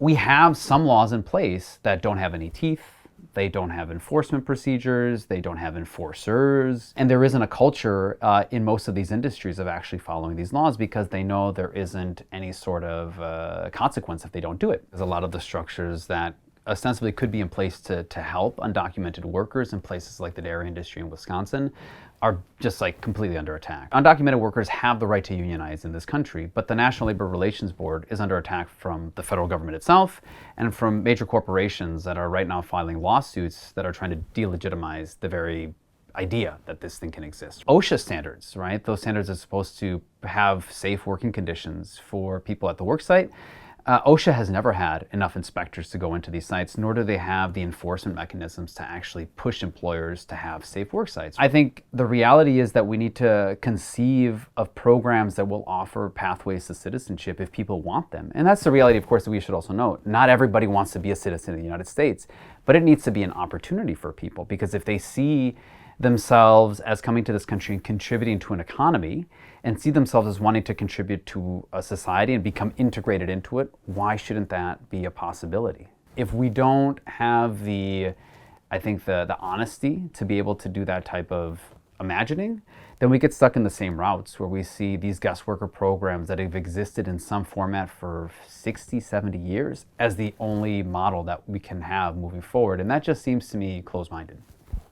We have some laws in place that don't have any teeth. They don't have enforcement procedures. They don't have enforcers. And there isn't a culture in most of these industries of actually following these laws because they know there isn't any sort of consequence if they don't do it. There's a lot of the structures that ostensibly could be in place to help undocumented workers in places like the dairy industry in Wisconsin are just like completely under attack. Undocumented workers have the right to unionize in this country, but the National Labor Relations Board is under attack from the federal government itself and from major corporations that are right now filing lawsuits that are trying to delegitimize the very idea that this thing can exist. OSHA standards, right? Those standards are supposed to have safe working conditions for people at the work site. OSHA has never had enough inspectors to go into these sites, nor do they have the enforcement mechanisms to actually push employers to have safe work sites. I think the reality is that we need to conceive of programs that will offer pathways to citizenship if people want them. And that's the reality, of course, that we should also note. Not everybody wants to be a citizen of the United States, but it needs to be an opportunity for people, because if they see themselves as coming to this country and contributing to an economy and see themselves as wanting to contribute to a society and become integrated into it, why shouldn't that be a possibility? If we don't have the honesty to be able to do that type of imagining, then we get stuck in the same routes where we see these guest worker programs that have existed in some format for 60, 70 years as the only model that we can have moving forward. And that just seems to me closed-minded.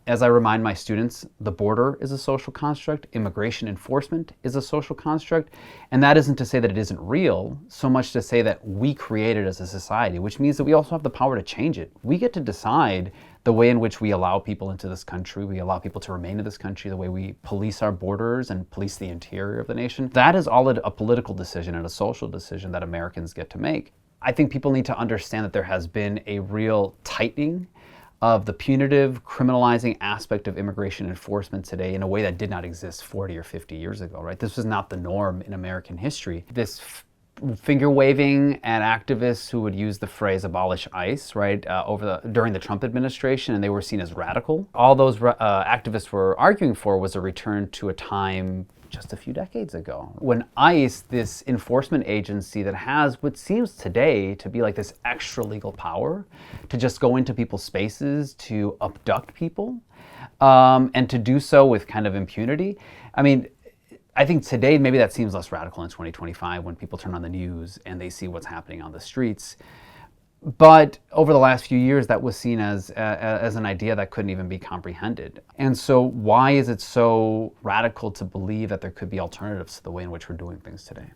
As I remind my students, the border is a social construct, immigration enforcement is a social construct, and that isn't to say that it isn't real, so much to say that we create it as a society, which means that we also have the power to change it. We get to decide the way in which we allow people into this country, we allow people to remain in this country, the way we police our borders and police the interior of the nation. That is all a political decision and a social decision that Americans get to make. I think people need to understand that there has been a real tightening of the punitive, criminalizing aspect of immigration enforcement today in a way that did not exist 40 or 50 years ago, right? This was not the norm in American history. This finger waving and activists who would use the phrase abolish ICE, right, during the Trump administration, and they were seen as radical. All those activists were arguing for was a return to a time just a few decades ago, when ICE, this enforcement agency that has what seems today to be like this extra legal power to just go into people's spaces, to abduct people, and to do so with kind of impunity. I mean, I think today maybe that seems less radical in 2025 when people turn on the news and they see what's happening on the streets. But over the last few years, that was seen as an idea that couldn't even be comprehended. And so why is it so radical to believe that there could be alternatives to the way in which we're doing things today?